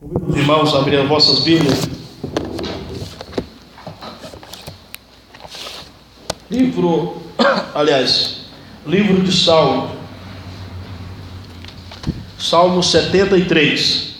Os irmãos, abrir as vossas Bíblias. Livro de Salmo. Salmo 73.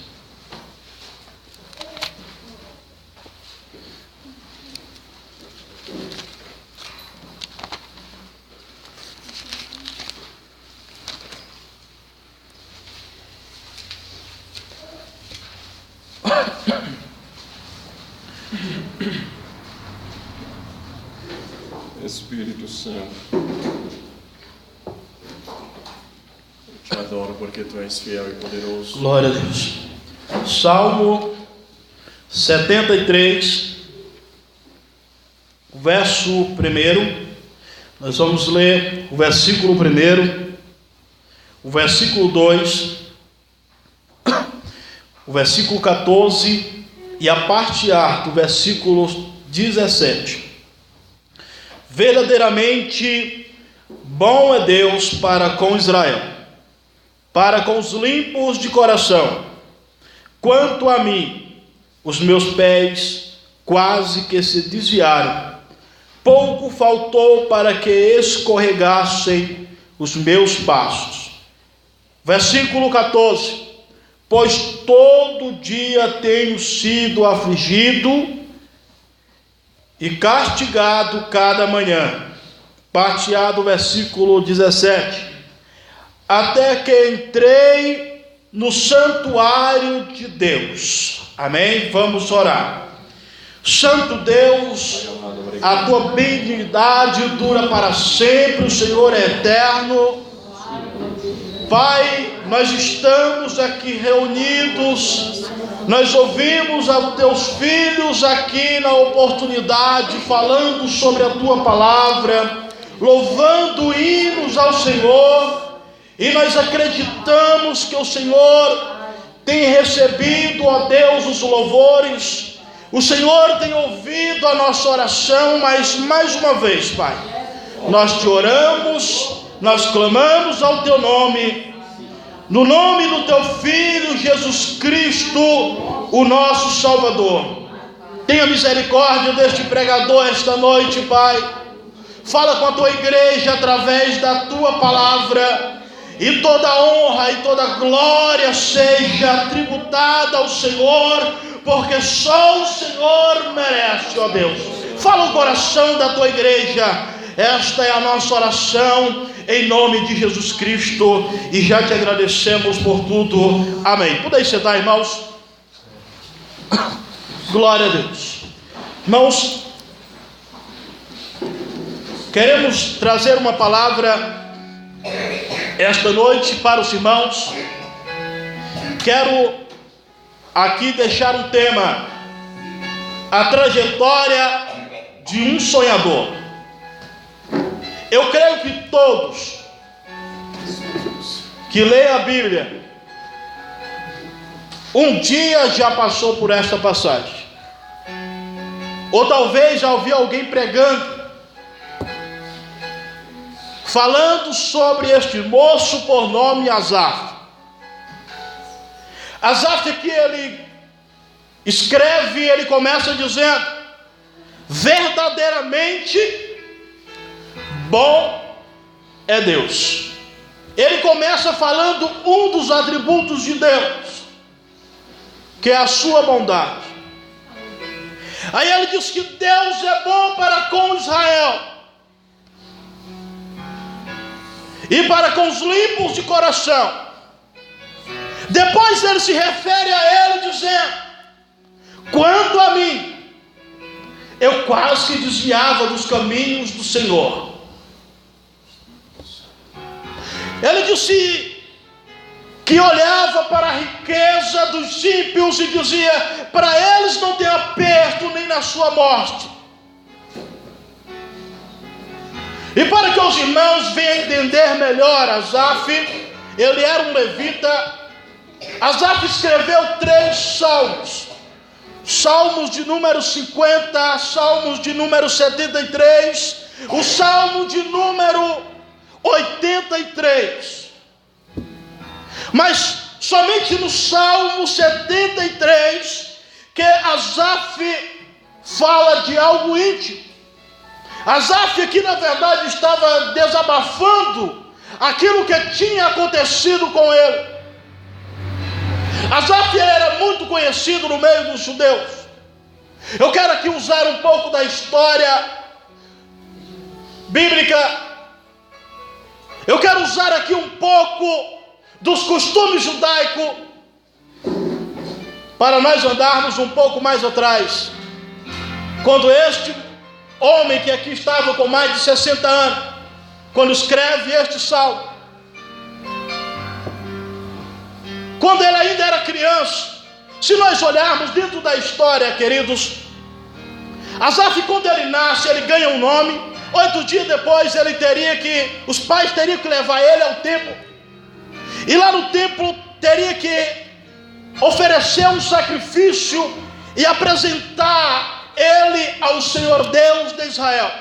Espírito Santo, eu te adoro porque tu és fiel e poderoso. Glória a Deus. Salmo 73, verso 1. Nós vamos ler o versículo 1, o versículo 2, o versículo 14 e a parte A do versículo 17. Verdadeiramente bom é Deus para com Israel, para com os limpos de coração. Quanto a mim, os meus pés quase que se desviaram. Pouco faltou para que escorregassem os meus passos. Versículo 14. Pois todo dia tenho sido afligido e castigado cada manhã. Parte A do versículo 17. Até que entrei no santuário de Deus. Amém? Vamos orar. Santo Deus, a tua benignidade dura para sempre, o Senhor é eterno. Pai, nós estamos aqui reunidos, nós ouvimos aos teus filhos aqui na oportunidade, falando sobre a tua palavra, louvando hinos ao Senhor, e nós acreditamos que o Senhor tem recebido, ó Deus, os louvores, o Senhor tem ouvido a nossa oração, mas mais uma vez, Pai, nós te oramos, nós clamamos ao teu nome, no nome do teu Filho Jesus Cristo, o nosso Salvador. Tenha misericórdia deste pregador esta noite, Pai. Fala com a tua igreja através da tua palavra, e toda honra e toda glória seja tributada ao Senhor, porque só o Senhor merece, ó Deus. Fala o coração da tua igreja. Esta é a nossa oração, em nome de Jesus Cristo, e já te agradecemos por tudo. Amém. Podem sentar, irmãos. Glória a Deus. Irmãos, queremos trazer uma palavra esta noite para os irmãos. Quero aqui deixar um tema: a trajetória de um sonhador. Eu creio que todos que leem a Bíblia um dia já passou por esta passagem, ou talvez já ouviu alguém pregando, falando sobre este moço por nome Asaf. Asaf aqui ele escreve, ele começa dizendo: verdadeiramente bom é Deus. Ele começa falando um dos atributos de Deus, que é a sua bondade. Aí ele diz que Deus é bom para com Israel e para com os limpos de coração. Depois ele se refere a ele dizendo: quanto a mim, eu quase que desviava dos caminhos do Senhor. Ele disse que olhava para a riqueza dos ímpios e dizia: para eles não tem aperto nem na sua morte. E para que os irmãos venham entender melhor, Asaf, ele era um levita. Asaf escreveu 3 salmos: Salmos de número 50, Salmos de número 73, o Salmo de número 83. Mas somente no Salmo 73 que Asaf fala de algo íntimo. Asaf aqui na verdade estava desabafando aquilo que tinha acontecido com ele. Asaf era muito conhecido no meio dos judeus. Eu quero aqui usar um pouco da história bíblica. Eu quero usar aqui um pouco dos costumes judaicos para nós andarmos um pouco mais atrás. Quando este homem que aqui estava com mais de 60 anos, quando escreve este salmo, quando ele ainda era criança, se nós olharmos dentro da história, queridos, Asaf, quando ele nasce, ele ganha um nome. 8 dias depois, os pais teriam que levar ele ao templo, e lá no templo teria que oferecer um sacrifício e apresentar ele ao Senhor Deus de Israel.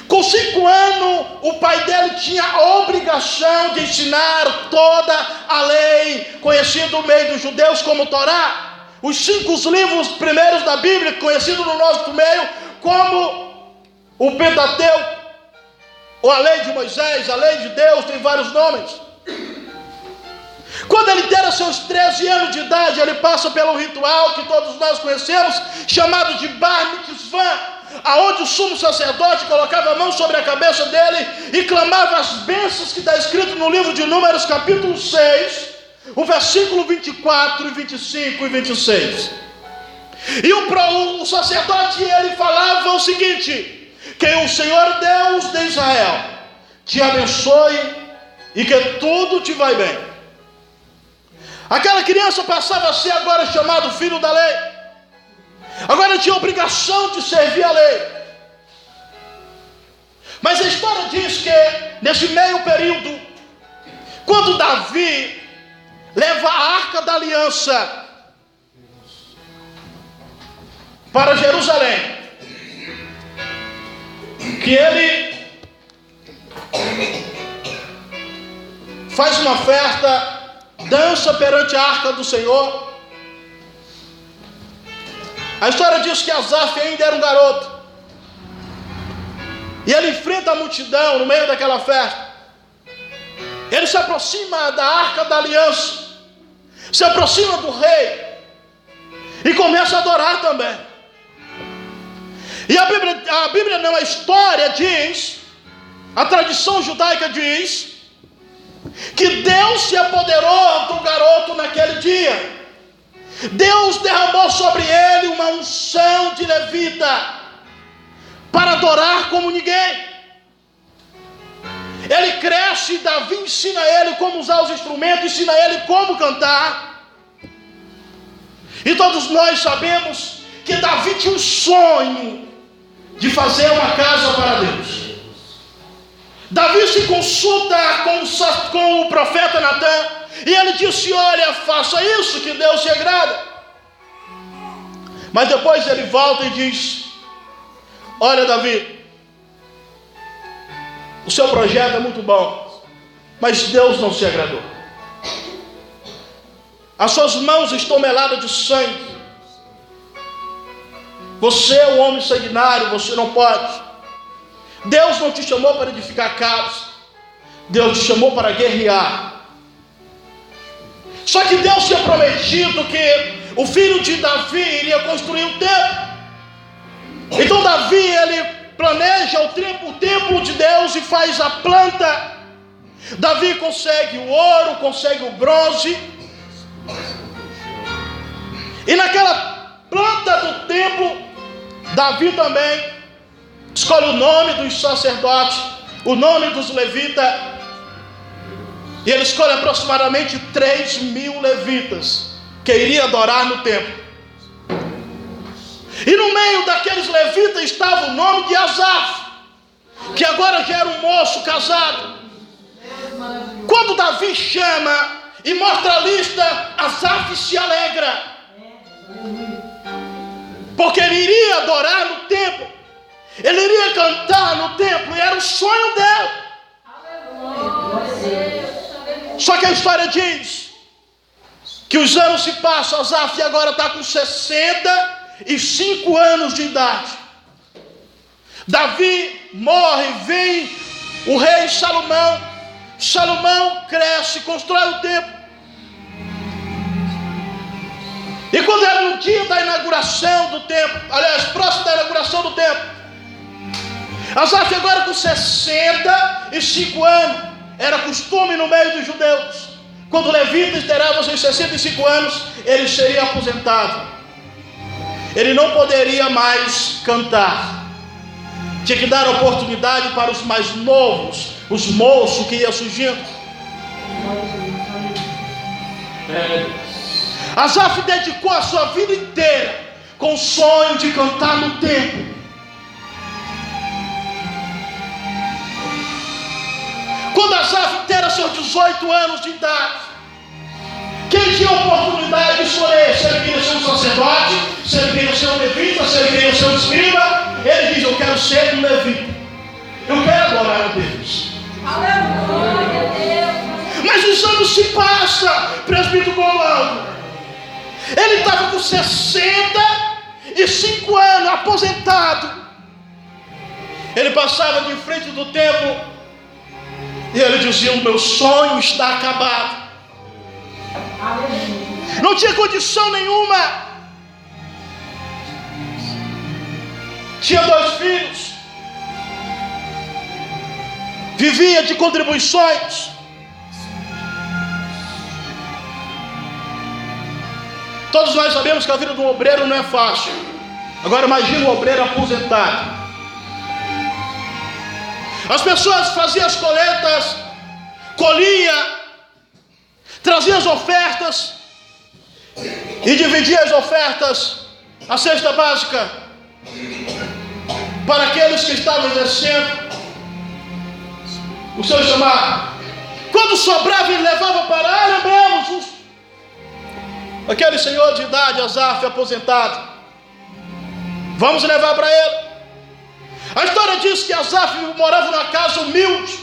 Com 5 anos, o pai dele tinha a obrigação de ensinar toda a lei, conhecida no meio dos judeus como Torá, os 5 livros primeiros da Bíblia, conhecido no nosso meio como o Pentateuco, ou a lei de Moisés, a lei de Deus, tem vários nomes. Quando ele tem seus 13 anos de idade, ele passa pelo ritual que todos nós conhecemos, chamado de Bar Mitzvah, aonde o sumo sacerdote colocava a mão sobre a cabeça dele e clamava as bênçãos que está escrito no livro de Números, capítulo 6, o versículo 24, 25 e 26. E o sacerdote, ele falava o seguinte: que o Senhor Deus de Israel te abençoe e que tudo te vai bem. Aquela criança passava a ser agora chamado filho da lei. Agora ele tinha a obrigação de servir a lei. Mas a história diz que nesse meio período, quando Davi leva a Arca da Aliança para Jerusalém, que ele faz uma festa, dança perante a Arca do Senhor. A história diz que Asaf ainda era um garoto, e ele enfrenta a multidão no meio daquela festa. Ele se aproxima da Arca da Aliança, se aproxima do rei e começa a adorar também. E a Bíblia não, a história diz, a tradição judaica diz, que Deus se apoderou do garoto naquele dia. Deus derramou sobre ele uma unção de levita para adorar como ninguém. Ele cresce, Davi ensina ele como usar os instrumentos, ensina ele como cantar. E todos nós sabemos que Davi tinha um sonho de fazer uma casa para Deus. Davi se consulta com o profeta Natã, e ele disse: olha, faça isso que Deus se agrada. Mas depois ele volta e diz: olha, Davi, o seu projeto é muito bom, mas Deus não se agradou. As suas mãos estão meladas de sangue. Você é um homem sanguinário, você não pode. Deus não te chamou para edificar casas, Deus te chamou para guerrear. Só que Deus tinha prometido que o filho de Davi iria construir um templo. Então Davi, ele planeja o templo de Deus e faz a planta. Davi consegue o ouro, consegue o bronze, e naquela planta do templo, Davi também escolhe o nome dos sacerdotes, o nome dos levitas, e ele escolhe aproximadamente 3.000 levitas que iriam adorar no templo. E no meio daqueles levitas estava o nome de Asaf, que agora já era um moço casado. Quando Davi chama e mostra a lista, Asaf se alegra, porque ele iria adorar no templo, ele iria cantar no templo, e era o sonho dele. Só que a história diz que os anos se passam, Asaf agora está com 65 anos de idade. Davi morre, vem o rei Salomão. Salomão cresce, constrói o templo. E quando era no dia da inauguração do templo, aliás, próximo da inauguração do templo, Asaf agora com 65 anos, era costume no meio dos judeus, quando o levita inteirava seus 65 anos, ele seria aposentado. Ele não poderia mais cantar. Tinha que dar oportunidade para os mais novos, os moços que iam surgindo. Asaf dedicou a sua vida inteira com o sonho de cantar no templo. Quando Asaf era seus 18 anos de idade, quem tinha a oportunidade de escolher se ele queria ser um sacerdote, se ele queria ser um levita, se ele queria ser um escriba, ele diz: eu quero ser um levita, eu quero adorar a Deus. Aleluia, Deus. Mas os anos se passam, presbítero Golão. Ele estava com 65 anos, aposentado. Ele passava de frente do templo e ele dizia: o meu sonho está acabado. Não tinha condição nenhuma. Tinha 2 filhos. Vivia de contribuições. Todos nós sabemos que a vida de um obreiro não é fácil. Agora imagina um obreiro aposentado. As pessoas faziam as coletas, colhia, trazia as ofertas e dividia as ofertas, a cesta básica, para aqueles que estavam exercendo o seu chamado. Quando sobrava, ele levava para a área mesmo. Aquele senhor de idade, Asaf, aposentado, vamos levar para ele. A história diz que Asaf morava numa casa humilde.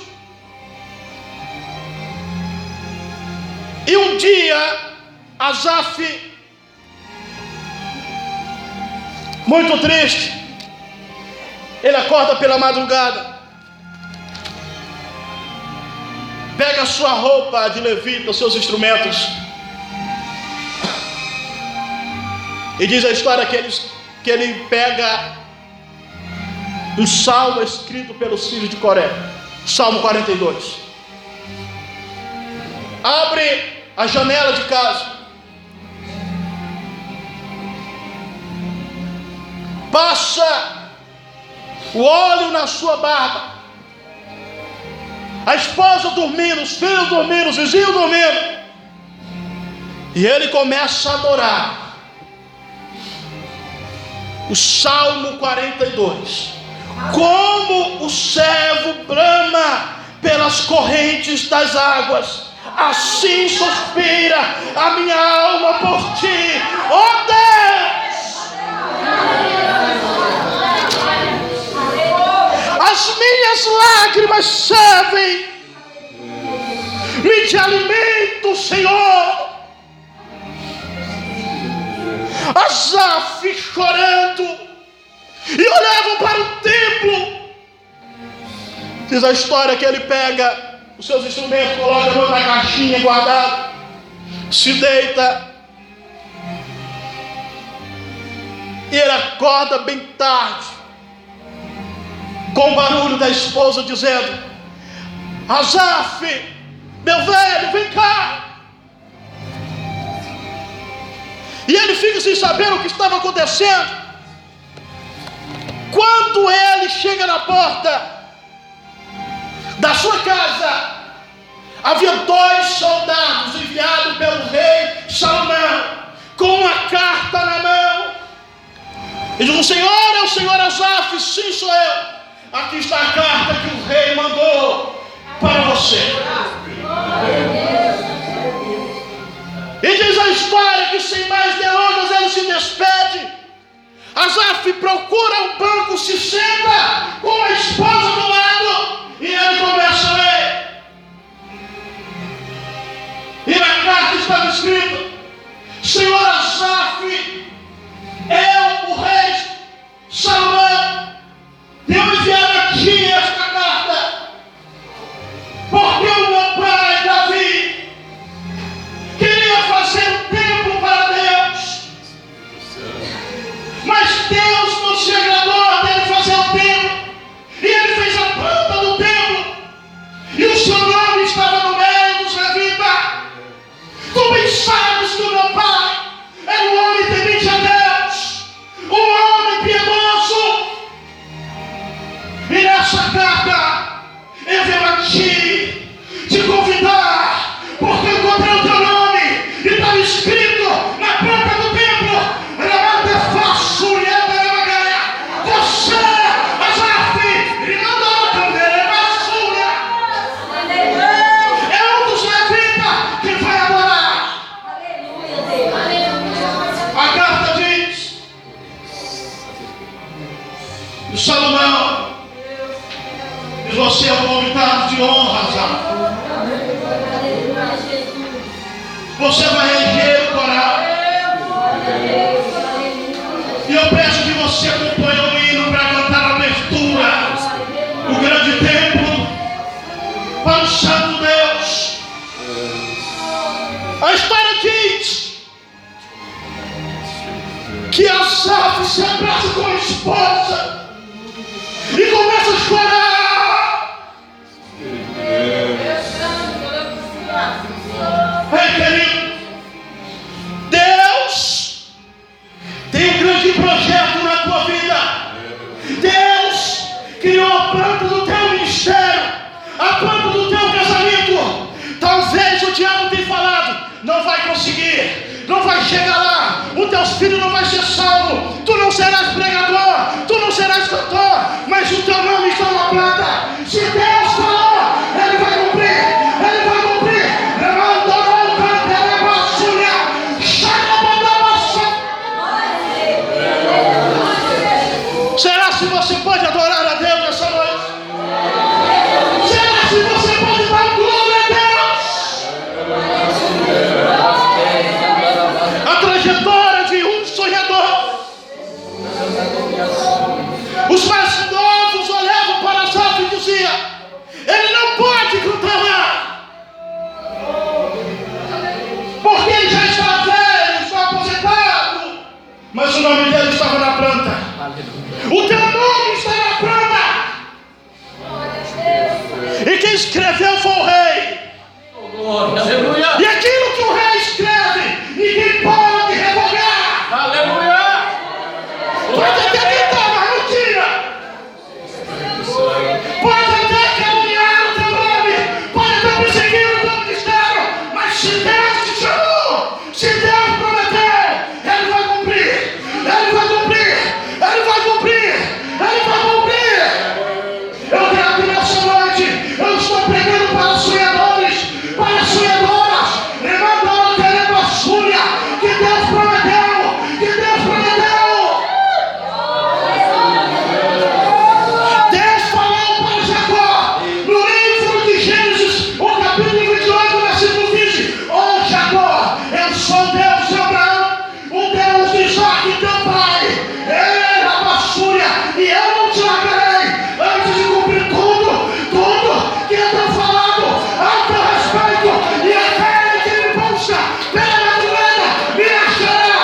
E um dia, Asaf, muito triste, ele acorda pela madrugada, pega a sua roupa de levita, seus instrumentos, e diz a história que ele pega um salmo escrito pelos filhos de Coré, Salmo 42. Abre a janela de casa, passa o óleo na sua barba, a esposa dormindo, os filhos dormindo, os vizinhos dormindo, e ele começa a adorar o Salmo 42. Como o servo brama pelas correntes das águas, assim suspira a minha alma por ti, ó Deus. As minhas lágrimas servem, me te alimento, Senhor. Asaf chorando e olhavam para o templo. Diz a história que ele pega os seus instrumentos, coloca na caixinha guardada, se deita, e ele acorda bem tarde, com o barulho da esposa dizendo: Asaf, meu velho, vem cá. E ele fica sem saber o que estava acontecendo. Quando ele chega na porta da sua casa, havia 2 soldados enviados pelo rei Salomão, com uma carta na mão. E diz: o senhor é o senhor Asaf? Sim, sou eu. Aqui está a carta que o rei mandou para você. E diz a história que, sem mais delongas, ele se despede. Asaf procura um banco, se senta com a esposa do lado, e ele começa a ler. E na carta estava escrito: Senhor Asaf, eu, o rei Salomão, tenho enviado a ti esta carta, porque o meu pai Davi queria fazer um templo para Deus, mas Deus não se agradou dele fazer o templo, e ele fez a planta do templo, e o seu nome estava no meio dos levitas. Tu bem sabes que o meu pai era um homem temente a Deus, um homem piedoso. E nessa carta eu venho a ti te convidar, porque eu encontrei o teu nome e estava escrito na planta do templo. Você, Asaf, é um dos levitas que vai adorar. A carta diz: Salomão, você é um convidado de honra, Asaf. Você vai reger o coral. E eu peço que você acompanhe o hino para cantar a abertura do grande templo para o Santo Deus. A história diz que Asaf se abraça com a esposa e começa a chorar. Ei, querido, Deus tem um grande projeto na tua vida. Deus criou a planta do teu ministério, a planta do teu casamento. Talvez o diabo tenha falado: não vai conseguir, não vai chegar lá, os teus filhos não vão ser salvos, tu não serás pregador, tu não serás cantor, mas o teu nome está na planta. Se Deus falou, Ele vai cumprir, Ele vai cumprir. Será se você pode adorar a Deus nessa noite? Será se você pode dar glória a Deus? A trajetória de um sonhador. Os mais novos olhavam para Asaf e diziam: ele não pode cantar, porque ele já está velho, está aposentado. Mas o nome dele estava na planta. O teu nome está na planta. E quem escreveu foi o rei. Aleluia. E aquilo que o rei escreve, ninguém pode revogar. Aleluia. Pode até tentar, mas não tira. Pode até caluniar o teu nome, pode até perseguir o teu ministério, mas se Deus te chamou, se Deus prometeu, Ele vai cumprir. Ele vai cumprir. Ele vai cumprir. Ele vai cumprir. Eu quero que nessa noite eu estou pregando para sonhadores, para sonhadoras. Levanta a querendo a súria que Deus prometeu, que Deus prometeu. Deus falou para Jacó no livro de Gênesis, o capítulo 28, versículo 20: ó Jacó, eu sou o Deus de Abraão, o Deus de Isaac, teu pai. E eu não te largarei antes de cumprir tudo que eu tenho falado ao teu respeito. E aquele que me busca pela madrugada me achará.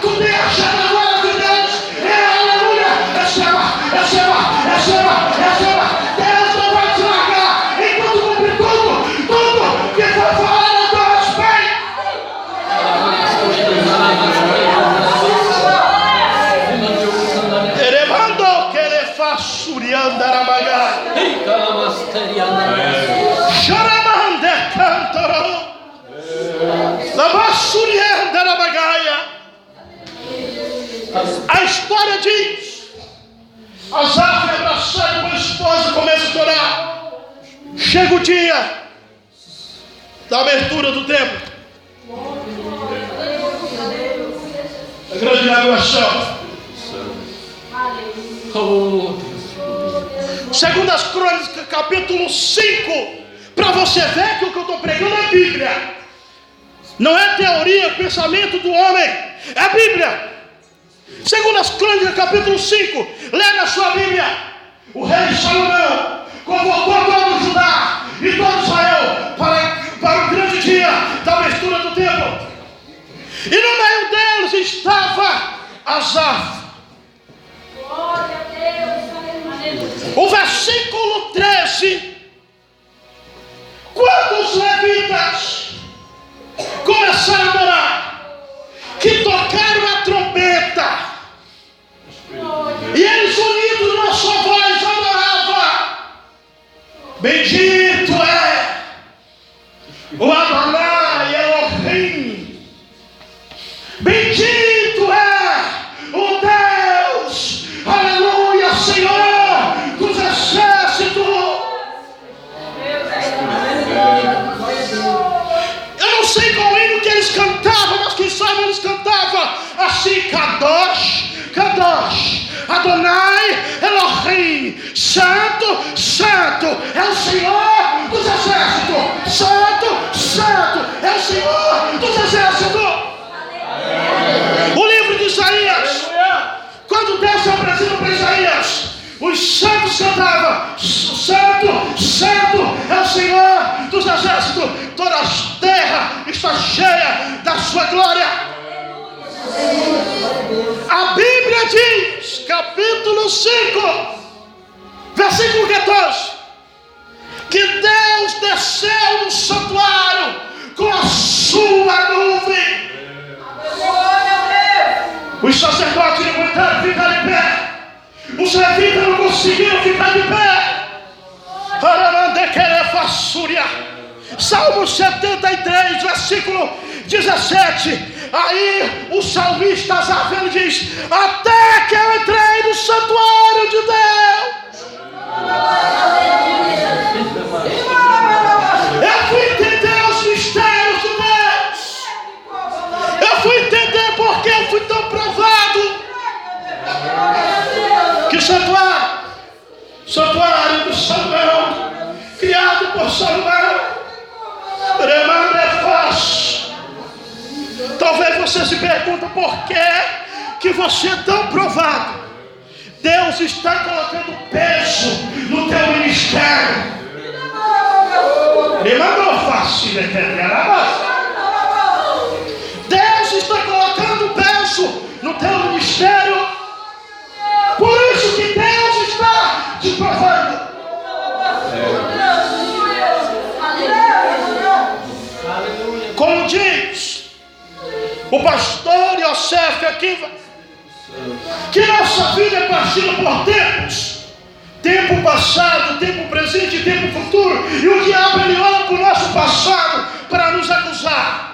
Tu me achará a glória de Deus. Aleluia. Receba. Deus não vai te largar enquanto cumprir tudo que foi falado ao teu respeito. A história diz: Asaf, abraçado com a esposa, começa a chorar. Chega o dia da abertura do templo, a grande inauguração. Segundo as Crônicas, capítulo 5, para você ver que o que eu estou pregando é Bíblia. Não é teoria, pensamento do homem, é a Bíblia. Segundo as Crônicas, capítulo 5, lê na sua Bíblia. O rei Salomão convocou todo Judá e todo Israel para o grande dia da abertura do templo. E no meio deles estava Asaf. Glória a Deus. O versículo 13. Quando os levitas começaram a adorar, que tocaram a trombeta, e eles unidos numa só voz adoravam: bendito é o Adonai Elohim, bendito é o Deus, aleluia, Senhor dos exércitos. Eu não sei qual hino que eles cantavam, mas quem sabe eles cantavam assim: Kadosh, Kadosh, Adonai Elohim, Santo, Santo é o Senhor dos exércitos, Santo, Santo é o Senhor dos exércitos. O livro de Isaías, quando Deus se apresenta para Isaías, os santos cantavam: Santo, Santo é o Senhor dos exércitos, toda a terra está cheia da sua glória. A Bíblia diz, capítulo 5, versículo 14, que Deus desceu no santuário com a sua nuvem. Os sacerdotes não aguentaram ficar de pé, os levitas não conseguiram ficar de pé. Salmo 73, versículo 17. Aí o salmista Asaf diz: até que eu entrei no santuário de Deus, eu fui entender os mistérios de Deus, eu fui entender porque eu fui tão provado. Que santuário do Salomão, criado por Salomão, talvez você se pergunte por que você é tão provado. Deus está colocando peso no teu ministério. Deus está colocando peso no teu ministério. Por isso que Deus está te provando. Como diz o pastor Yosef aqui, que nossa vida é partida por tempos: tempo passado, tempo presente e tempo futuro. E o diabo ele olha para o nosso passado para nos acusar.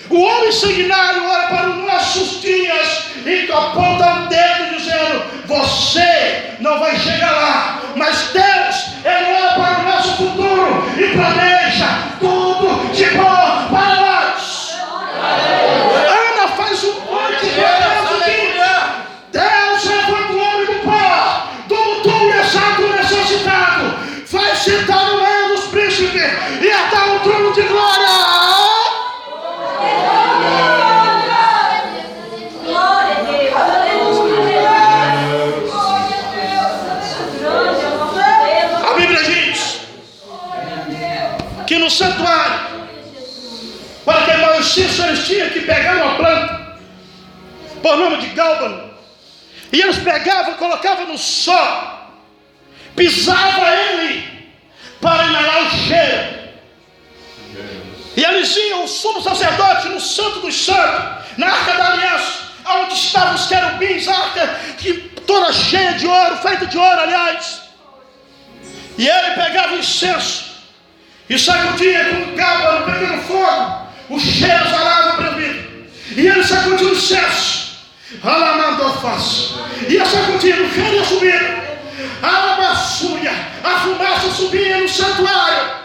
O homem sanguinário olha para os nossos dias e aponta o dedo dizendo: você não vai chegar lá. Mas Deus, ele olha para o nosso futuro e planeja tudo de bom para nós. Ana faz um monte de Deus aqui. Deus levanta o homem do pó, do mundo exato necessitado, faz sentar no meio dos príncipes e a dar um trono de glória. Que no santuário, para queimar o incenso, eles tinham que pegar uma planta por nome de gálbano, e eles pegavam, colocavam no sol, pisavam ele para inalar o cheiro, e eles iam, o sumo sacerdote, no santo dos santos, na arca da aliança, onde estavam os querubins, a arca que toda cheia de ouro, feita de ouro, aliás, e ele pegava o incenso e sacudia com o gálbano pegando fogo, o cheiro exalava para mim. E ele sacudia o incenso, ia sacudindo, o cheiro ia subindo, a fumaça subia no santuário,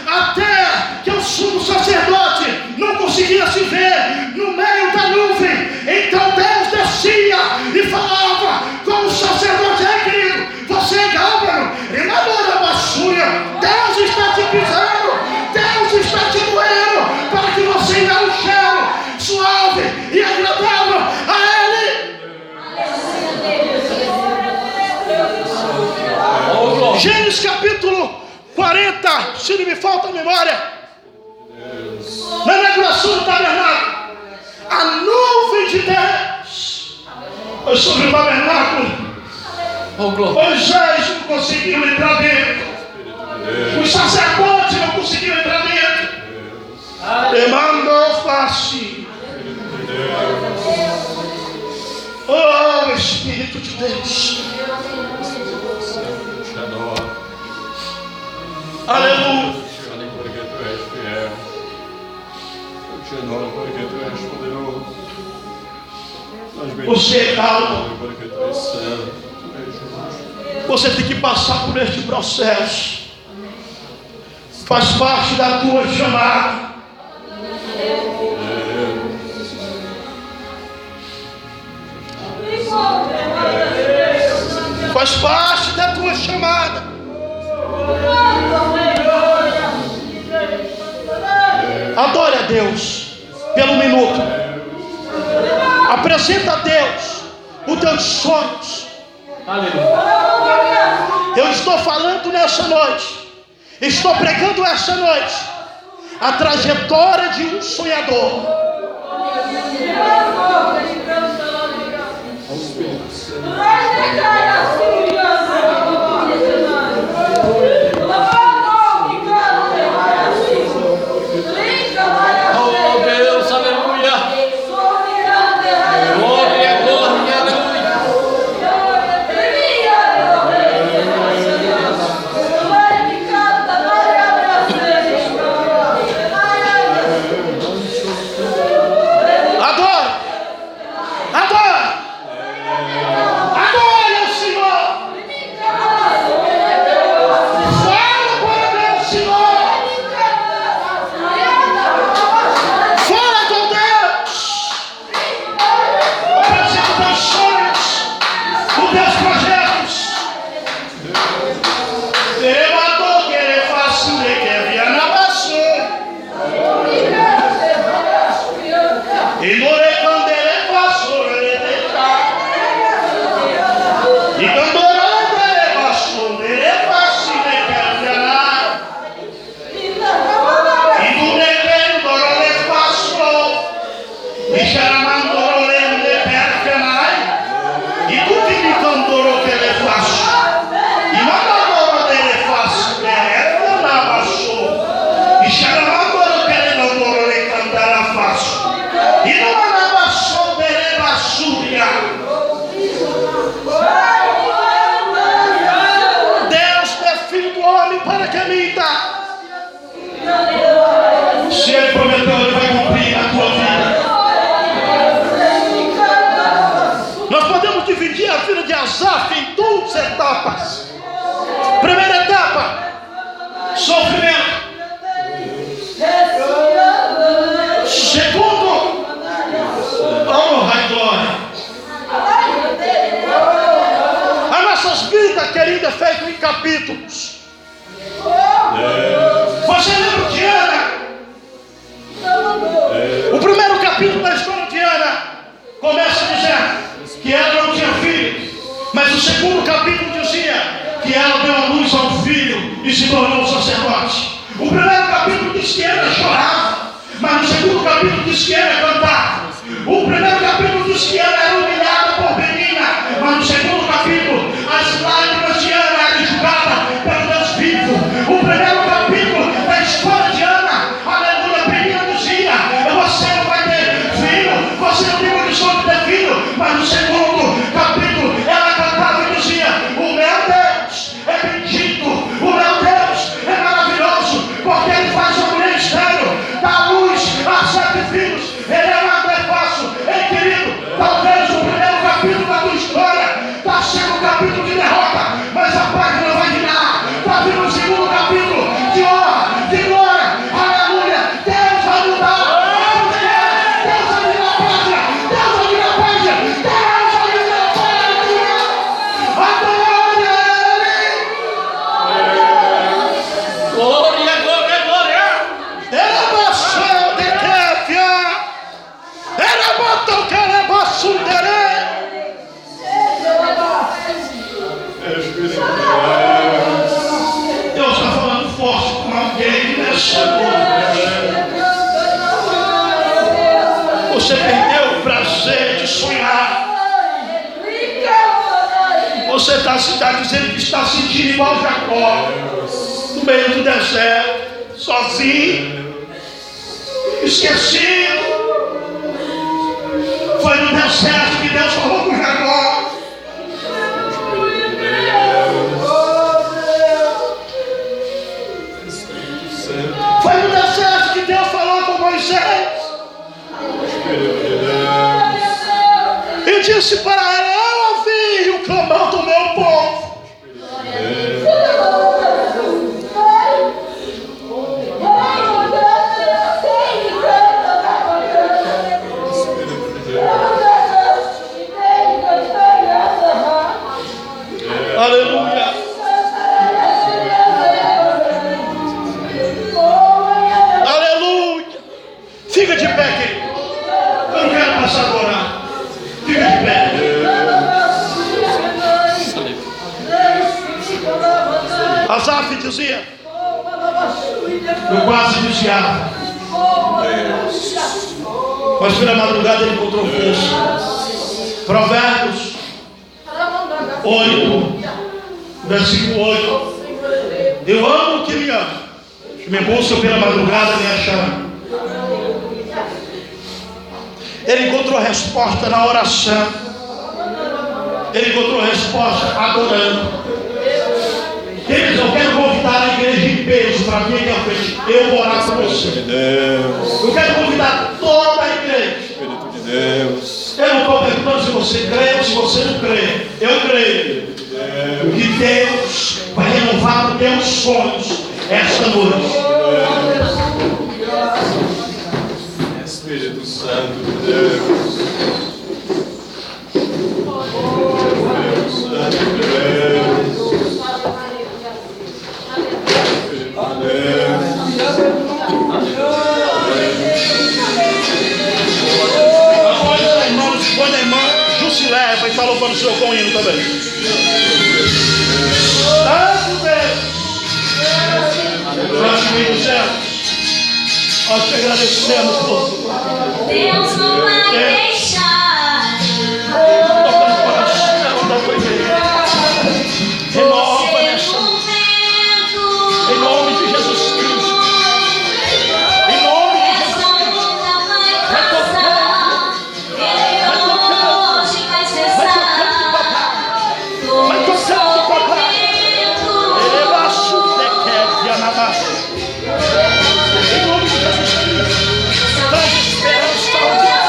até que o sumo sacerdote não conseguia se ver no meio da nuvem. Então Deus descia e falava com o sacerdote: querido, você é gálbano, Deus está te pisando, Deus está te doendo, 40, se não me falta a memória, na inauguração do tabernáculo, a nuvem de Deus foi sobre o tabernáculo. Moisés não conseguiu entrar dentro, os sacerdotes não conseguiram entrar dentro. Demandou face. Oh, Espírito de Deus. Aleluia. Porque tu és fiel. Eu te adoro porque tu és poderoso. Você é calmo. Porque tu és santo. Tu és justo. Você tem que passar por este processo. Faz parte da tua chamada. Faz parte da tua chamada. Adore a Deus pelo minuto. Apresenta a Deus os teus sonhos. Eu estou falando nessa noite, estou pregando essa noite a trajetória de um sonhador. Oh Deus, aleluia. Glória, glória, aleluia. Adore, adore, adore ao Senhor. Fala para Deus, Senhor. Fala com Deus. Apresenta os teus sonhos, os teus projetos. Demador que ele faça o que é via na vassoura. E morei quando ele passou, ele deixava. E quando ele passou, ele passou, ele quer enganar. E do negreiro, ele passou. E charamando, ele quer enganar. E do que me cantou, que ele passou. E mandou ele passou, ele passou. E charamando, que ele mandou, ele cantar passou. E não mandava sobre ele basúria. Deus é filho do homem para que minta. Se ele prometeu, ele vai cumprir a tua vida. Nós podemos dividir a vida de Asaf em 2 etapas. Primeira etapa, sofrimento. Segundo, honra e glória. As nossas vidas, querida, é feito em capítulos. Você lembra de Ana? O primeiro capítulo da história de Ana começa dizendo que ela não tinha filho, mas o segundo capítulo dizia que ela deu a luz a um filho e se tornou sacerdote. O primeiro capítulo diz que ela chorava, mas no segundo capítulo diz que ela cantava. O primeiro capítulo diz que ela era humilhada por Penina, mas no segundo capítulo as lágrimas de Ana eram enxugadas pelo Deus vivo. O primeiro capítulo da história de Ana, aleluia, Penina dizia: você não vai ter filho, você não tem condição de ter filho, mas no segundo capítulo ela cantava e dizia: o meu Deus é bendito, o meu Deus é maravilhoso, porque ele faz a mulher estéril, dá luz a 7 filhos. Você perdeu o prazer de sonhar. Você está dizendo que está sentindo igual Jacó, no meio do deserto, sozinho, esquecido. Foi no deserto que Deus falou com Jacó. Foi no deserto que Deus falou com Moisés. E disse para ela: ouvi o clamor do meu povo. Aleluia. Aleluia. Fica de pé, querido. Eu não quero passar a orar. Fica de pé. Asaf dizia: eu quase desviava, mas pela madrugada ele encontrou força. Provérbios 8, versículo 8. Eu amo o que me ama, que me busca pela madrugada me achará. Ele encontrou a resposta na oração. Ele encontrou a resposta adorando. Queridos, eu quero convidar a igreja em peso para vir aqui à frente. Eu vou orar por você. Eu quero convidar toda a igreja. Eu não estou perguntando se você crê ou se você não crê. Eu creio que Deus vai renovar os teus sonhos esta noite. Espírito Santo de Deus. Põe a irmã Jusilé, vai estar louvando o Senhor com o hino também. Santo Deus. Nosso amigo céu, nós te agradecemos por Deus não vai deixar. tocar no coração da tua igreja. Renova nessa, em nome de Jesus Cristo. Em nome de Jesus Cristo. Vai tocando. Vai tocando, papai. Ele vai subir em nome de Jesus Cristo. Traz esperança.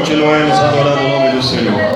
Continuemos adorando o nome do Senhor.